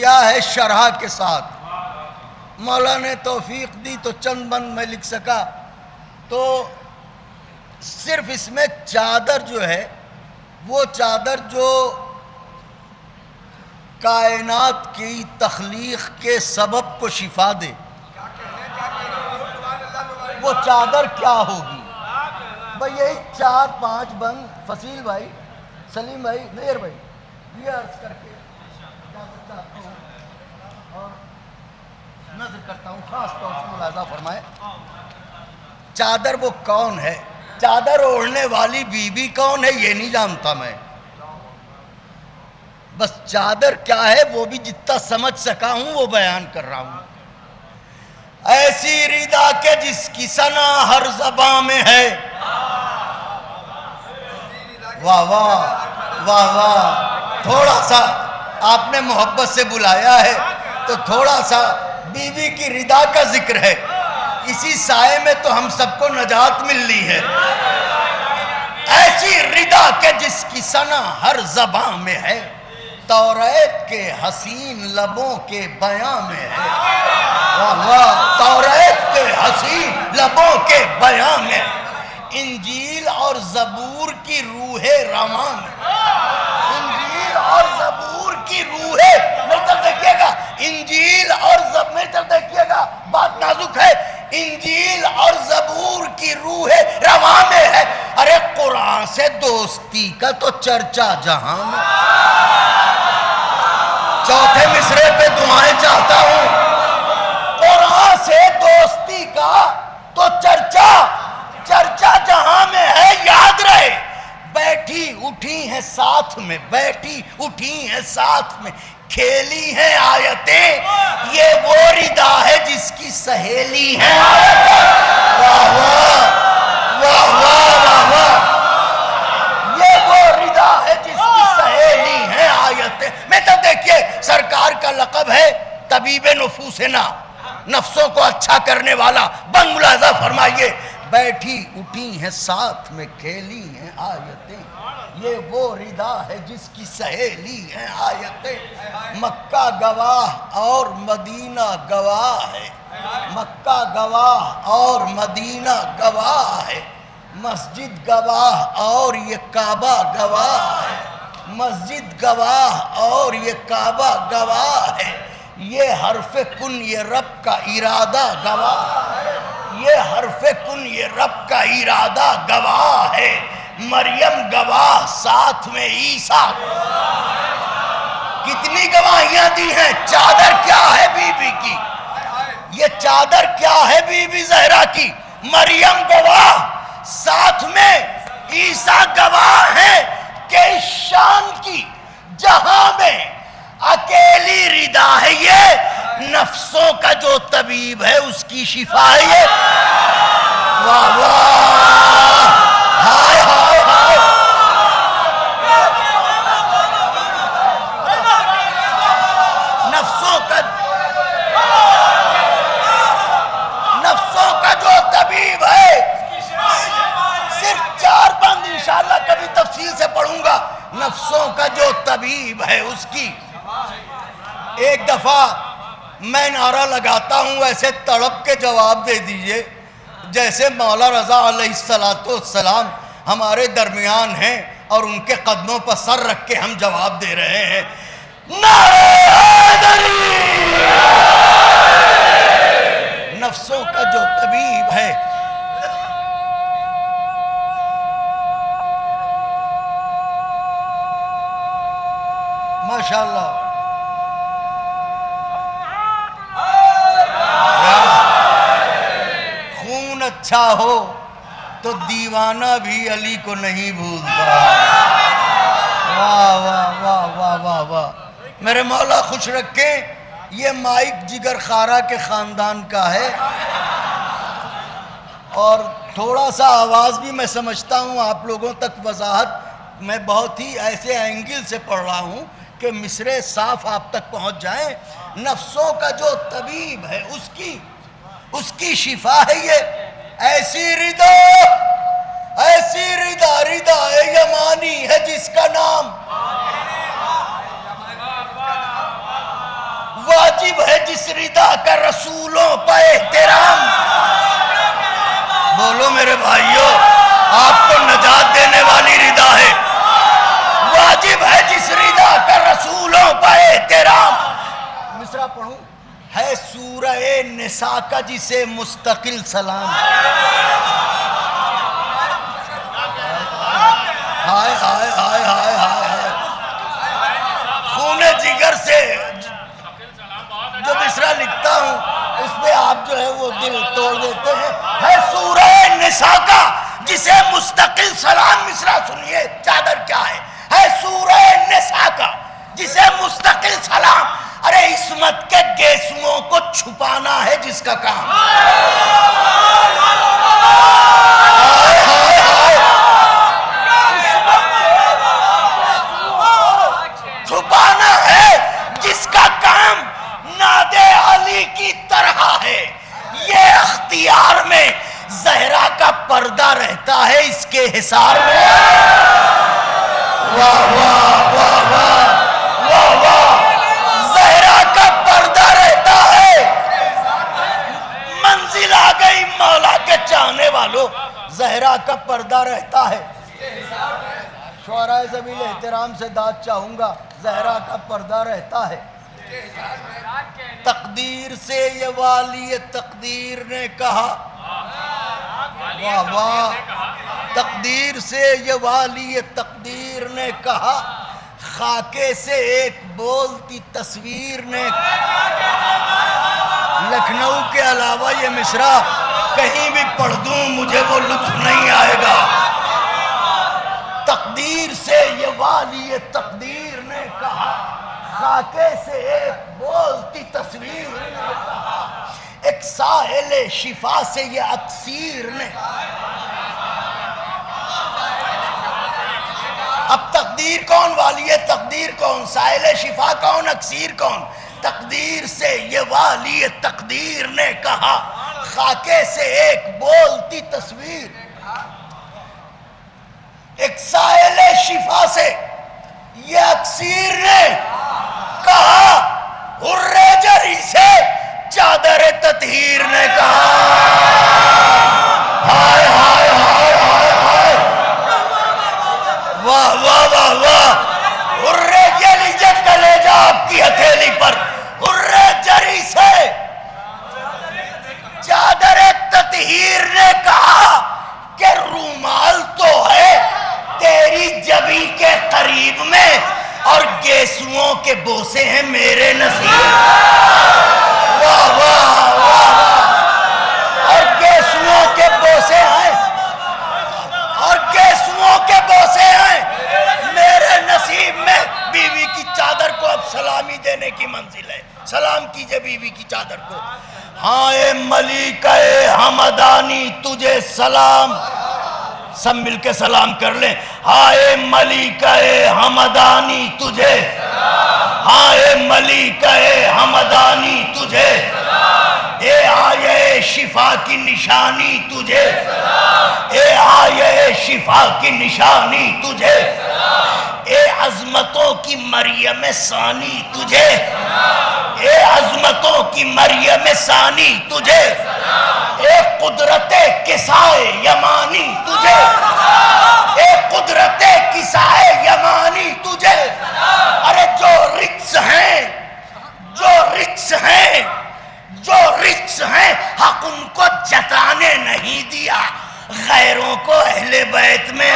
کیا ہے شرح کے ساتھ. مولا نے توفیق دی تو چند بند میں لکھ سکا. تو صرف اس میں چادر جو ہے وہ چادر جو کائنات کی تخلیق کے سبب کو شفا دے وہ چادر کیا ہوگی؟ بھئی یہی 4-5 بند فصیل بھائی، سلیم بھائی، نیر بھائی یہ عرض کر کے اجازت چاہتا ہوں اور نظر کرتا ہوں خاص طور سے ملاحظہ فرمائے. چادر وہ کون ہے؟ چادر اوڑھنے والی بی بی کون ہے یہ نہیں جانتا میں، بس چادر کیا ہے وہ بھی جتنا سمجھ سکا ہوں وہ بیان کر رہا ہوں. ایسی ردا کہ جس کی ثنا ہر زباں میں ہے. واہ واہ واہ واہ. تھوڑا سا آپ نے محبت سے بلایا ہے تو تھوڑا سا بی بی کی ردا کا ذکر ہے. اسی سائے میں تو ہم سب کو نجات ملنی ہے. ایسی ردا کہ جس کی ثنا ہر زباں میں ہے، توریت کے حسین لبوں کے بیاں میں ہے. واہ واہ. توریت کے حسین لبوں کے بیاں میں، انجیل اور زبور کی روح رواں میں. انجیل اور زبور کی روح، میری طرف دیکھیے گا، انجیل اور میری طرف دیکھیے گا، بات نازک ہے. انجیل اور زبور کی روح رواں میں ہے. ارے قرآن سے دوستی کا تو چرچا جہاں میں. چوتھے مصرے پہ دعائیں چاہتا ہوں. قرآن سے دوستی کا تو چرچا جہاں میں ہے. یاد رہے بیٹھی اٹھی ہیں ساتھ میں، بیٹھی اٹھی ہیں ساتھ میں، کھیلی ہیں آیتیں. یہ وہ ردا ہے جس کی سہیلی ہیں آیتیں. واہ واہ واہ واہ واہ واہ. یہ وہ ردا ہے جس کی سہیلی ہیں آیتیں. میں تو دیکھیے سرکار کا لقب ہے طبیب نفوسنا، نفسوں کو اچھا کرنے والا. بند ملاحظہ فرمائیے. بیٹھی اٹھی ہیں ساتھ میں، کھیلی ہیں آیتیں. یہ وہ ردا ہے جس کی سہیلی ہیں آیتیں. مکہ گواہ اور مدینہ گواہ ہے. مکہ گواہ اور مدینہ گواہ ہے. مسجد گواہ اور یہ کعبہ گواہ ہے. مسجد گواہ اور یہ کعبہ گواہ ہے. یہ حرف کن یہ رب کا ارادہ گواہ ہے. یہ حرف کن یہ رب کا ارادہ گواہ ہے. مریم گواہ ساتھ میں عیسیٰ. کتنی گواہیاں دی ہیں. چادر کیا ہے بی بی کی؟ یہ چادر کیا ہے بی بی زہرا کی؟ مریم گواہ ساتھ میں عیسیٰ گواہ ہیں کہ اس شان کی جہاں میں اکیلی ردا ہے. یہ نفسوں کا جو طبیب ہے اس کی شفا ہے. یہ واہ واہ. ہائے ہائے ہائے. نفسوں کا جو طبیب ہے. صرف 4 بند انشاءاللہ کبھی تفصیل سے پڑھوں گا. نفسوں کا جو طبیب ہے اس کی. ایک دفعہ میں نعرہ لگاتا ہوں ایسے تڑپ کے جواب دے دیجئے جیسے مولا رضا علیہ السلام ہمارے درمیان ہیں اور ان کے قدموں پر سر رکھ کے ہم جواب دے رہے ہیں. نعرہ حیدری. نفسوں کا جو طبیب ہے. ماشاءاللہ. خون اچھا ہو تو دیوانہ بھی علی کو نہیں بھولتا. واہ واہ واہ واہ واہ واہ. میرے مولا خوش رکھیں. یہ مائک جگر خارا کے خاندان کا ہے اور تھوڑا سا آواز بھی میں سمجھتا ہوں آپ لوگوں تک وضاحت میں بہت ہی ایسے اینگل سے پڑھ رہا ہوں کہ مصرے صاف آپ تک پہنچ جائیں. نفسوں کا جو طبیب ہے اس کی شفا ہے. یہ ایسی ردا ردا یمانی ہے جس کا نام جس ردا کا رسولوں پہ احترام. بولو میرے بھائیوں، آپ کو نجات دینے والی ردا ہے. واجب ہے جس ردا کا رسولوں پہ احترام. مصرع پڑھوں؟ ہے سورہ نساء کا جسے مستقل سلام. ہائے ہائے ہائے ہائے ہائے، خون جگر سے جو مصرع لکھتا ہوں اس پہ آپ جو ہے وہ دل توڑ دیتے ہیں. ہے سورہ نساء کا جسے مستقل سلام. مصرع سنیے چادر کیا ہے. ہے سورہ نساء کا جسے مستقل سلام. ارے عصمت کے گیسوؤں کو چھپانا ہے جس کا کام. چھپانا ہے جس کا کام ناد علی کی طرح ہے. یہ اختیار میں زہرا کا پردہ رہتا ہے اس کے حصار میں. واہ واہ واہ واہ واہ واہ. زہرا کا پردہ رہتا ہے. منزل آ گئی مولا کے چاہنے والوں، زہرا کا پردہ رہتا ہے. شعراء ذویل احترام سے داد چاہوں گا. زہرا کا پردہ رہتا ہے. تقدیر سے یہ والی تقدیر نے کہا. واہ واہ. تقدیر سے یہ والی تقدیر نے کہا، خاکے سے ایک بولتی تصویر نے. لکھنؤ کے علاوہ یہ مصرع کہیں بھی پڑھ دوں مجھے وہ لطف نہیں آئے گا. تقدیر سے یہ والی تقدیر نے کہا، خاکے سے ایک بولتی تصویر نے کہا، ایک ساحل شفا سے یہ اکسیر نے. اب تقدیر کون والی ہے، تقدیر کون، ساحل شفا کون، اکسیر کون. تقدیر سے یہ والی تقدیر نے کہا، خاکے سے ایک بولتی تصویر. ایک ساحل شفا سے یہ اکسیر نے کہا، حرے جری سے چادر تطہیر نے کہا. ہائے ہائے ہائے ہائے ہائے. واہ واہ واہ واہ. حرے یہ لیجیے کلیجہ آپ کی ہتھیلی پر. حرے جری سے چادر تطہیر نے کہا کہ رومال تو ہے تیری جبی کے قریب میں اور گیسوؤں کے بوسے ہیں میرے نصیب. واہ واہ واہ. اور گیسوؤں کے بوسے ہیں، اور گیسوؤں کے بوسے ہیں میرے نصیب میں. بیوی کی چادر کو اب سلامی دینے کی منزل ہے. سلام کیجئے بیوی کی چادر کو. ہاں اے ملیکہ ہمدانی تجھے سلام. سب مل کے سلام کر لیں. ہائے ملیکہ ہمدانی تجھے، ہائے ملیکہ ہمدانی تجھے، اے آیے شفا کی نشانی تجھے، اے آیے شفا کی نشانی تجھے، اے عظمتوں کی مریم ثانی تجھے، اے عظمتوں کی مریم ثانی تجھے، اے قدرت کسائے یمانی تجھے، اے قدرت کسائے یمانی تجھے. ارے جو رچ ہیں، جو رچ ہیں، جو رچ ہیں، حق ان کو جتانے نہیں دیا، غیروں کو اہل بیت میں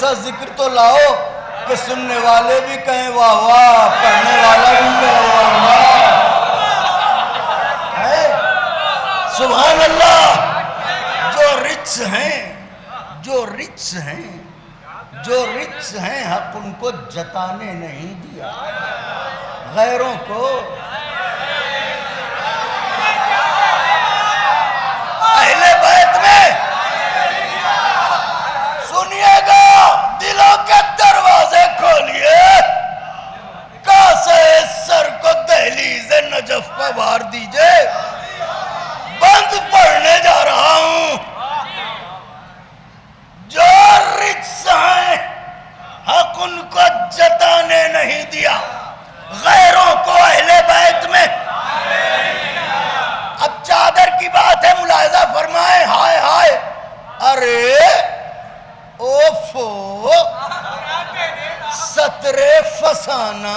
ایسا ذکر تو لاؤ کہ سننے والے بھی کہیں واہ واہ، پڑھنے والا بھی کہے واہ واہ. سبحان اللہ. جو رچ ہیں، جو رچ ہیں، جو رچ ہیں، حق ان کو جتانے نہیں دیا، غیروں کو. اہل بیت میں سنیے گا، دلوں کے دروازے کھولیے، کاسے سر کو دہلیز نجف پہ بار دیجئے. بند پڑھنے جا رہا ہوں. جو رچ ہیں حق ان کو جتانے نہیں دیا، غیروں کو اہل بیت میں. اب چادر کی بات ہے، ملاحظہ فرمائیں. ہائے ہائے، ارے اوفو، ستر فسانہ.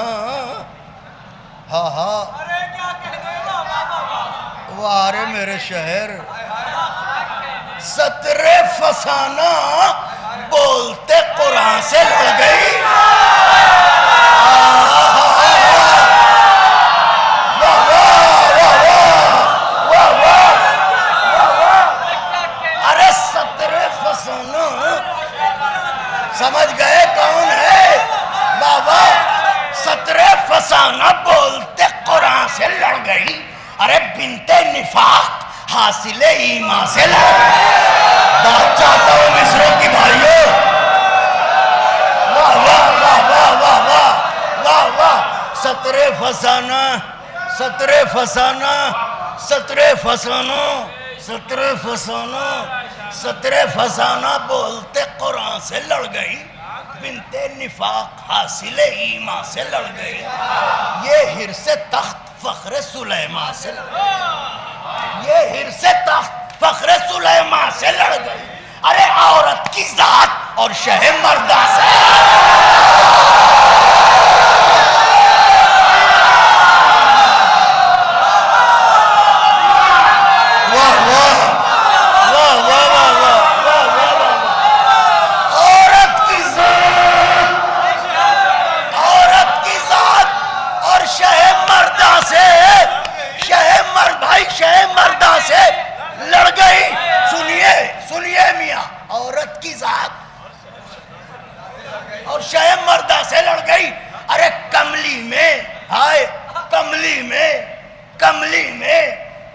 ہاں ہاں، وارے میرے شہر. ستر فسانہ بولتے قرآن سے لڑ گئی. ارے ستر فسانہ سمجھ گئے کون ہے بابا؟ ستر فسانہ بولتے قرآن سے لڑ گئی. ارے بنت نفاق حاصل ایمان سے لڑ گئی. بات چاہتا ہوں مصروں کی بھائیوں. واہ واہ واہ واہ واہ واہ واہ واہ. ستر فسانہ، ستر فسانہ، ستر فسانہ، ستر فسانہ، ستر فسانہ بولتے قرآن سے لڑ گئی. بنت نفاق حاصل ایمان سے لڑ گئی. یہ حرص تخت فخر سلیمان سے لڑ گئی. یہ حرص تخت فخر سلیمان سے لڑ گئی. ارے عورت کی ذات اور شہ مردہ سے.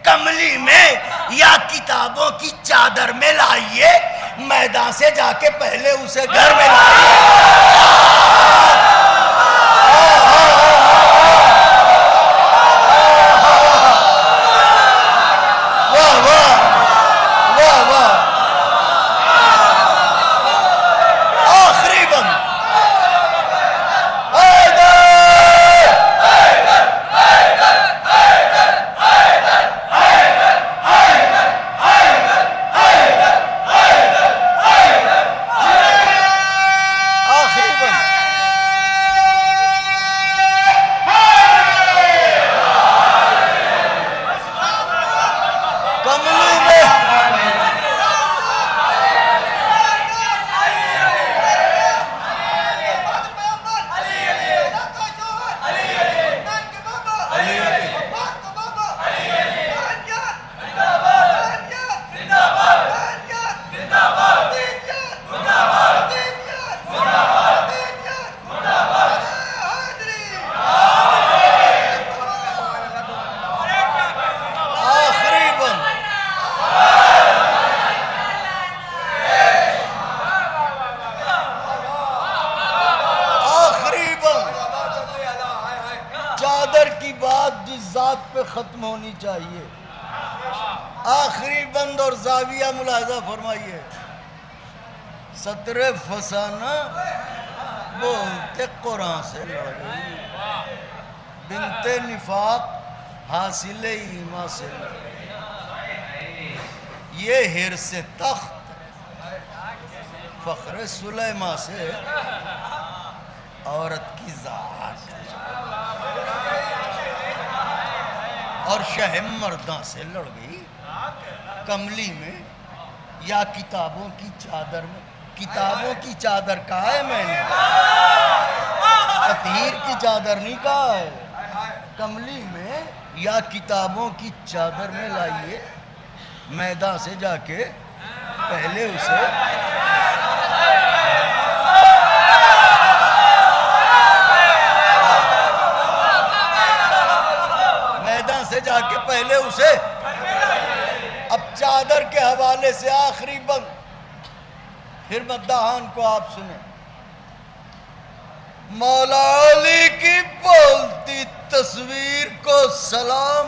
کملی میں یا کتابوں کی چادر میں لائیے، میدان سے جا کے پہلے اسے گھر میں لائیے. واہ واہ واہ واہ. آخری بند. ختم ہونی چاہیے. آخری بند اور زاویہ ملاحظہ فرمائیے. ستر فسانہ بولتے قرآن سے لڑ گئی. بنت نفاق حاصل ایمان سے لڑ گئی. یہ حرص تخت فخر سلیمان سے عورت کی ذات اور شہ مرداں سے لڑ گئی. کملی میں یا کتابوں کی چادر میں. کتابوں کی چادر کہا ہے میں نے، تطہیر کی چادر نہیں کہا ہے۔ کملی میں یا کتابوں کی چادر میں لائیے، میدان سے جا کے پہلے اسے میدان سے جا کے پہلے اسے اب چادر کے حوالے سے آخری بند، پھر مداحان کو آپ سنیں۔ مولا علی کی بولتی تصویر کو سلام،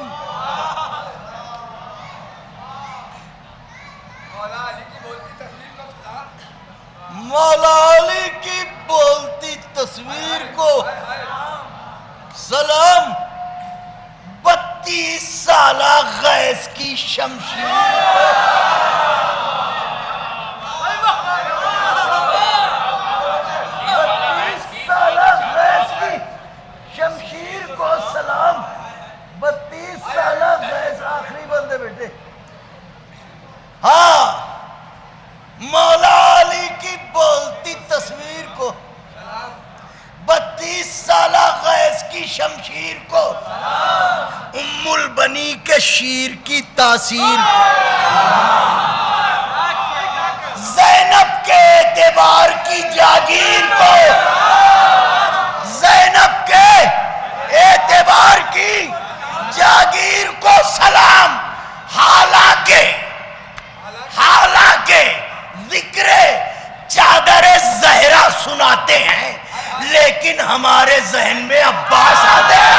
مولا علی کی بولتی تصویر کو سلام، 32 سالہ غیث کی شمشیر، 32 سالہ غیث کی شمشیر کو سلام، 32 سالہ غیث، آخری بندے بیٹے، ہاں مولا علی کی بولتی تصویر کو، 32 سالہ غیث کی شمشیر کو، ام البنی کے شیر کی تاثیر کو، زینب کے اعتبار کی جاگیر کو، زینب کے اعتبار کی جاگیر کو سلام۔ حالانکہ ذکر چادر زہرا سناتے ہیں لیکن ہمارے ذہن میں عباس آتے ہیں۔